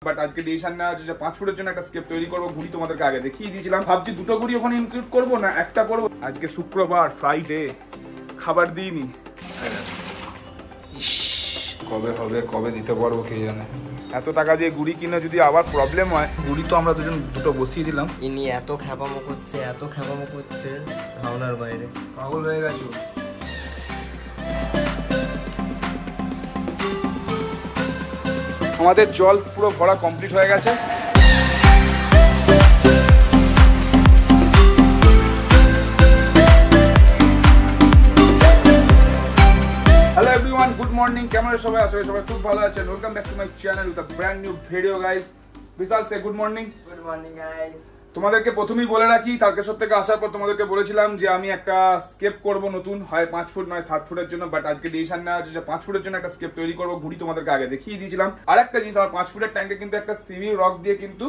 But আজকে decision নেওয়া হচ্ছে যে 5 ফুটের জন্য একটা স্কেপ তৈরি করব। ঘুড়ি তোমাদেরকে আগে দেখিয়ে দিয়েছিলাম, ভাবছি দুটো ঘুড়ি ওখানে ইনক্লুড করব না একটা করব। আজকে শুক্রবার, ফ্রাইডে, খাবার দিইনি, কবে হবে কবে দিতে পারবো কে জানে। এত টাকা দিয়ে গুড়ি কিনে যদি আবার প্রবলেম হয়, গুড়ি তো আমরা দুটো বসিয়ে দিলাম। ইনি এত খ্যাপামো করছে ভাবনার বাইরে, পাগল হয়ে গেছো। আমাদের জল পুরো ভরা কমপ্লিট হয়ে গেছে। Hello everyone, good morning. কেমন আছো সবাই? আশা করি সবাই খুব ভালো আছেন। Welcome back to my channel with a brand new video guys. Bishal say good morning. Good morning guys. তোমাদেরকে প্রথমেই বলে রাখি, তারকেশ্বর থেকে আসার পর তোমাদেরকে বলেছিলাম যে আমি একটা স্কেপ করব নতুন, হয় 5 ফুট নয় 7 ফুটের জন্য। বাট আজকে ডিসিশন নেওয়া হচ্ছে যে 5 ফুটের জন্য একটা স্কেপ তৈরি করব। ঘুড়ি তোমাদেরকে আগে দেখিয়ে দিয়েছিলাম। আর একটা জিনিস, আমার 5 ফুটের ট্যাঙ্কে কিন্তু একটা সিভি রক দিয়ে কিন্তু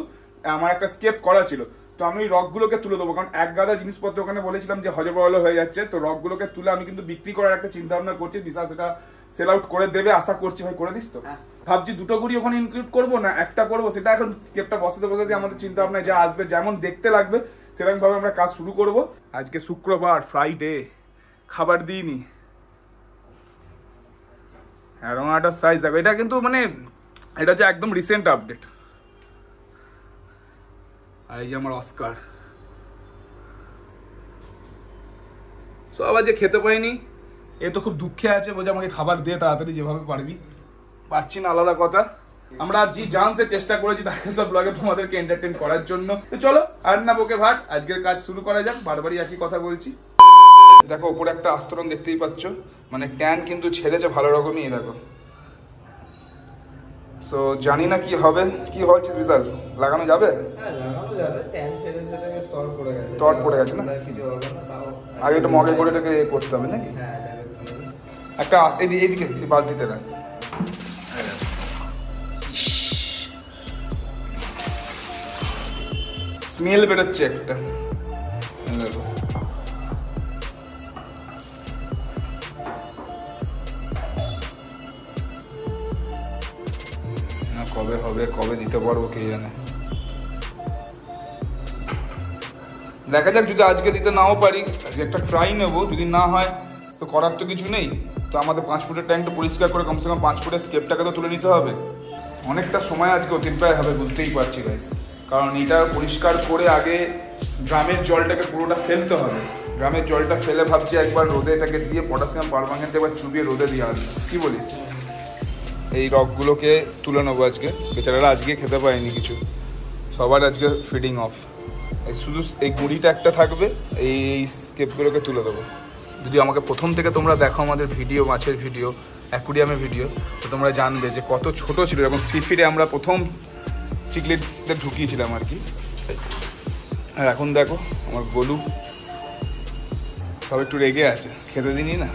আমার একটা স্কেপ করা ছিল। তো আমি রকগুলোকে তুলে দেবো, কারণ এক গাদা জিনিসপত্র ওখানে বলেছিলাম যে হজবরল হয়ে যাচ্ছে। তো রকগুলোকে তুলে আমি কিন্তু বিক্রি করার একটা চিন্তা ভাবনা করছি। বিশাল সেটা সেল আউট করে দেবে আশা করছি। ভাই করে দিস তো? ভাবছি দুটো গুড়ি ওখানে ইনক্লুড করবো না একটা করবো, সেটা এখন স্কেপটা বসাতে আমাদের চিন্তা ভাবনা যা আসবে, যেমন দেখতে লাগবে সেরকম ভাবে আমরা কাজ শুরু করব। আজকে শুক্রবার, ফ্রাইডে, খাবার দিইনি। অ্যারোমাটার সাইজ দেখো, এটা কিন্তু মানে এটা হচ্ছে একদম রিসেন্ট আপডেট। আর এই যে আমার অস্কার, সব আজ খেতে পাইনি, এ তো খুব দুঃখে আছে, বলছে আমাকে খাবার দে তাড়াতাড়ি যেভাবে পারবি। পারছি না আলাদা কথা। আমরা জি জানসে চেষ্টা করেছি তাকে সব ব্লগে তোমাদেরকে এন্টারটেইন করার জন্য। তো চলো আর না বকে ভাট, আজকের কাজ শুরু করা যাক। বারবারই একই কথা বলছি। দেখো উপরে একটা আস্তরণ দেখতেই পাচ্ছ, মানে ট্যান কিন্তু ছেড়েছে ভালো রকমই। দেখো, সো জানি না কি হবে, কি হচ্ছে বিশাল। লাগানো যাবে? হ্যাঁ লাগানো যাবে। ট্যান ছেড়েছে থেকে স্তর পড়ে গেছে। স্তর পড়ে গেছে না? আগে একটু মগে করে এটাকে করতে হবে নাকি? হ্যাঁ একটা এইদিকে বালতিতে রাখ। স্মেল বেরোচ্ছে একটা, দেখো। কবে হবে কবে দিতে পারবো কে জানে। দেখা যাক, যদি আজকে দিতে নাও পারি আজকে একটা ট্রাই নেবো। যদি না হয় তো করার তো কিছু নেই। তো আমাদের 5 ফুটের ট্যাঙ্কটা পরিষ্কার করে কমসে কম 5 ফুটের স্কেপটাকে তো তুলে নিতে হবে। অনেকটা সময় আজকে অতিবাহিত হবে বুঝতেই পারছি গাইস, কারণ এটা পরিষ্কার করে আগে গ্রামের জলটাকে পুরোটা ফেলতে হবে। গ্রামের জলটা ফেলে ভাবছি একবার রোদে এটাকে দিয়ে পটাশিয়াম পারম্যাঙ্গানেট একবার চুবিয়ে রোদে দিয়ে আসবে। কি বলিস? এই রকগুলোকে তুলে নেবো আজকে। বেচারারা আজকে খেতে পায়নি কিছু, সবার আজকে ফিডিং অফ। শুধু এই গুঁড়িটা একটা থাকবে, এই স্কেপগুলোকে তুলে দেবো। যদি আমাকে প্রথম থেকে তোমরা দেখো আমাদের ভিডিও, মাছের ভিডিও, অ্যাকুরিয়ামের ভিডিও, তো তোমরা জানবে যে কত ছোট ছিল। এবং 3 ফিটে আমরা প্রথম চিকলেটদের ঢুকিয়েছিলাম আর কি। আর এখন দেখো আমার গোলু সব একটু রেগে আছে, খেতে দিনই না।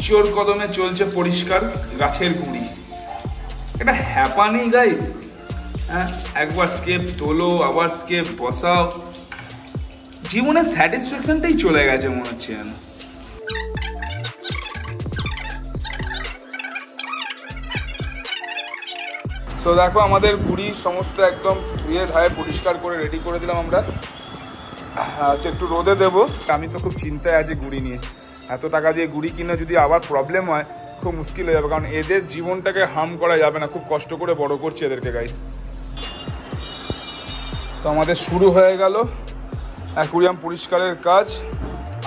জোর কদমে চলছে পরিষ্কার গাছের গুঁড়ি। এটা হ্যাপা নেই গাইস। হ্যাঁ, একবার স্কেপ তোলো, আবার স্কেপ বসাও, জীবনের স্যাটিসফ্যাকশনটাই চলে গেছে মনে হচ্ছে যেন। সো দেখো আমাদের গুড়ি সমস্ত একদম ধুয়ে ধায়ে পরিষ্কার করে রেডি করে দিলাম আমরা। একটু রোদে দেবো। আমি তো খুব চিন্তায় আছি গুড়ি নিয়ে। এত টাকা দিয়ে গুড়ি কিনে যদি আবার প্রবলেম হয় খুব মুশকিল হয়ে যাবে, কারণ এদের জীবনটাকে হার্ম করা যাবে না। খুব কষ্ট করে বড় করছি এদেরকে গাইস। তো আমাদের শুরু হয়ে গেল অ্যাকুরিয়াম পরিষ্কারের কাজ।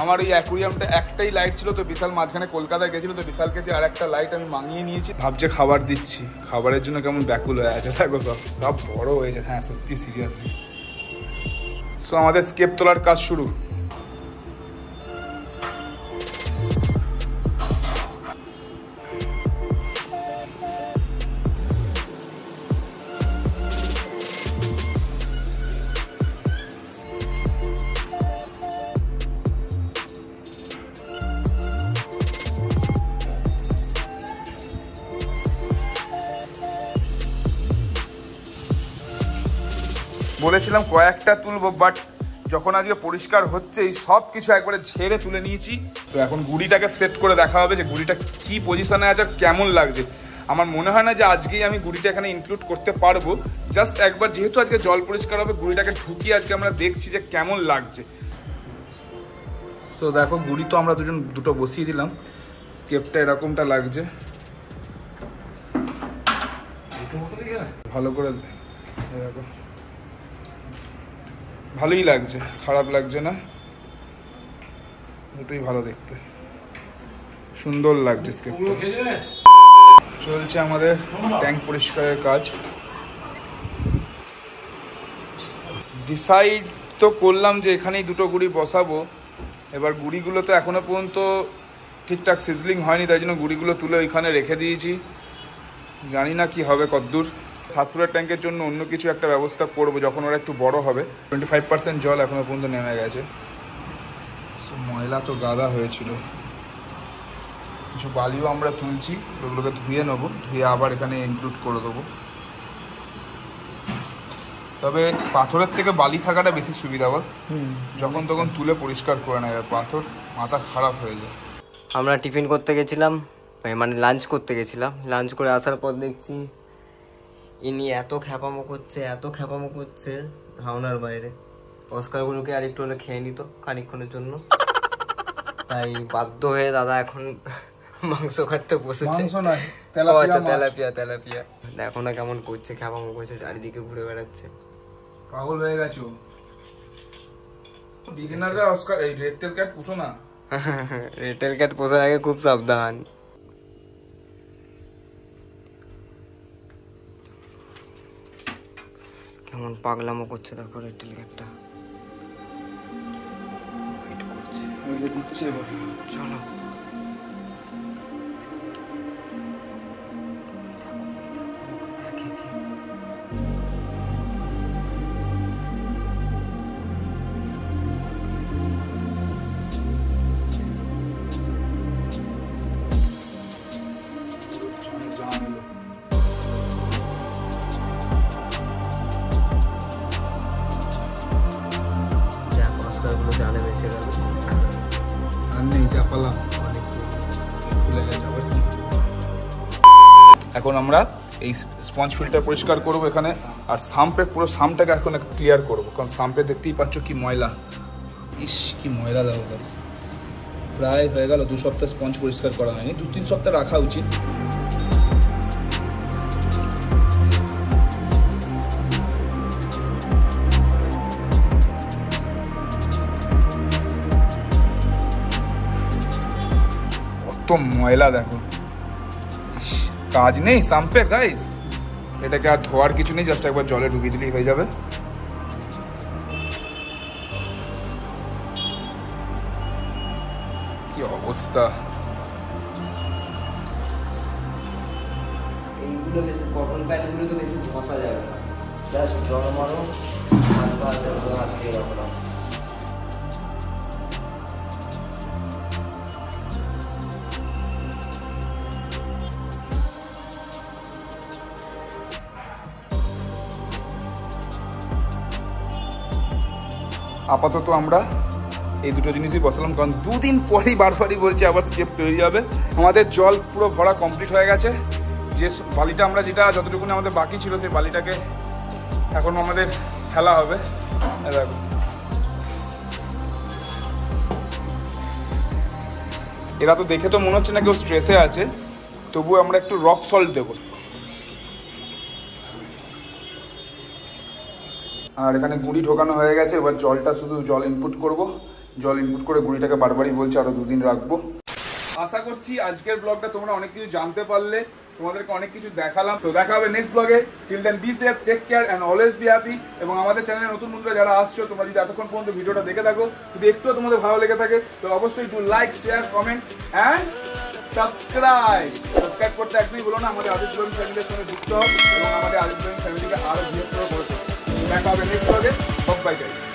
আমার এই অ্যাকুরিয়ামটা একটাই লাইট ছিল, তো বিশাল মাঝখানে কলকাতায় গেছিলো, তো বিশালকে দিয়ে আর একটা লাইট আমি মাঙিয়ে নিয়েছি। ভাবছে খাবার দিচ্ছি, খাবারের জন্য কেমন ব্যাকুল হয়ে আছে। দেখো সব বড় হয়েছে। হ্যাঁ সত্যি সিরিয়াসলি। সো আমাদের স্কেপ তোলার কাজ শুরু। বলেছিলাম কয়েকটা তুলবো, বাট যখন আজকে পরিষ্কার হচ্ছে এই সব কিছু একবারে ঝেড়ে তুলে নিয়েছি। তো এখন গুড়িটাকে সেট করে দেখা হবে যে গুড়িটা কি পজিশনে আছে আর কেমন লাগছে। আমার মনে হয় না যে আজকেই আমি গুড়িটা এখানে ইনক্লুড করতে পারবো। জাস্ট একবার যেহেতু আজকে জল পরিষ্কার হবে, গুড়িটাকে ঢুকিয়ে আজকে আমরা দেখছি যে কেমন লাগছে। সো দেখো গুড়ি তো আমরা দুটো বসিয়ে দিলাম, স্কেপটা এরকমটা লাগছে, ভালো করে দেখো, ভালোই লাগছে, খারাপ লাগছে না, দুটোই ভালো দেখতে, সুন্দর লাগছে স্কেপটা। চলছে আমাদের ট্যাঙ্ক পরিষ্কারের কাজ। ডিসাইড তো করলাম যে এখানেই দুটো গুড়ি বসাবো। এবার গুড়িগুলো তো এখনো পর্যন্ত ঠিকঠাক সিজলিং হয়নি, তাই জন্য গুড়িগুলো তুলে ওইখানে রেখে দিয়েছি। জানি না কি হবে কদ্দূর। 7 ফুটের ট্যাঙ্কের জন্য অন্য কিছু একটা ব্যবস্থা করব যখন ওরা একটু বড় হবে। 25% জল এখনো পর্যন্ত নেমে গেছে। ময়লা তো গাদা হয়েছিল, কিছু বালিও আমরা তুলছি, ওগুলোকে ধুয়ে নেবো, ধুয়ে আবার এখানে ইনক্লুড করে দেবো। তবে পাথরের থেকে বালি থাকাটা বেশি সুবিধা, বল যখন তখন তুলে পরিষ্কার করে নেয়, পাথর মাথা খারাপ হয়ে যায়। আমরা টিফিন করতে গেছিলাম, মানে লাঞ্চ করতে গেছিলাম। লাঞ্চ করে আসার পর দেখছি ইনি এত খ্যাপামো করছে ধারণার বাইরে। অস্কারগুলোকে আর একটু হলে খেয়ে নিত খানিকক্ষণের জন্য, তাই বাধ্য হয়ে দাদা এখন মাংস কাটতে বসেছে। আচ্ছা, তেলাপিয়া দেখো না কেমন করছে, খ্যাপামো করছে, চারিদিকে ঘুরে বেড়াচ্ছে, পাগল হয়ে গেছো। বিগিনাররা অস্কার এই রেড টেল ক্যাট পুষো না। রেড টেল ক্যাট পোষার আগে খুব সাবধান। কেমন পাগলামো করছে দেখো রেড টেল ক্যাটটা। দিচ্ছে এবার, চলো জানে বেঁচে গেল। এখন আমরা এই স্পঞ্জ ফিল্টার পরিষ্কার করব এখানে, আর সাম্পের পুরো সামটাকে এখন ক্লিয়ার করব, কারণ সাম্পে দেখতেই পাচ্ছ কি ময়লা। ইস কি ময়লা দেখো গাইস। প্রায় হয়ে গেল 2 সপ্তাহ স্পঞ্জ পরিষ্কার করা হয়নি, 2-3 সপ্তাহ রাখা উচিত। কত ময়লা দেখো, কাজ নেই সাম্পে গাইস। এটাকে আর ধোয়ার কিছু নেই, জাস্ট একবার জলে ঢুকিয়ে দিলেই হয়ে যাবে। কি অবস্থা। এইগুলো বেশি কটন প্যান্টগুলোকে বেশি ঘষা যাবে না, জাস্ট জল মারো, হাত দিয়ে রাখো। আপাতত আমরা এই দুটো জিনিসই বসালাম, কারণ 2 দিন পরেই বারবারই বলছি আবার স্কেপ তৈরি হবে। আমাদের জল পুরো ভরা কমপ্লিট হয়ে গেছে। যে বালিটা আমরা যতটুকুনি আমাদের বাকি ছিল সেই বালিটাকে এখন আমাদের ফেলা হবে। দেখো এরা তো দেখে তো মনে হচ্ছে না কেউ স্ট্রেসে আছে, তবুও আমরা একটু রক সল্ট দেবো। আর এখানে গুঁড়ি ঢোকানো হয়ে গেছে, এবার জল ইনপুট করব। জল ইনপুট করে গুঁড়িটাকে বারবারই বলছি আরও 2 দিন রাখবো। আশা করছি আজকের ব্লগটা তোমরা অনেক কিছু জানতে পারলে, তোমাদেরকে অনেক কিছু দেখালাম। তো দেখা হবে নেক্সট ব্লগে। Till then be safe, take care and always be happy. এবং আমাদের চ্যানেলে নতুন বন্ধুরা যারা আসছো, তোমরা যদি এতক্ষণ পর্যন্ত ভিডিওটা দেখে থাকো, যদি একটুও তোমাদের ভালো লেগে থাকে, তো অবশ্যই একটু like, share, comment and subscribe করতে একদমই বলো না। আমাদের আদিত্য ব্লগিং ফ্যামিলির সঙ্গে যুক্ত হোক এবং আমাদের আদিত্য ব্লগিং ফ্যামিলিকে আরও বৃহত্তর করে তোলো। দেখা হবে নেক্সট ব্লগে। Bye guys.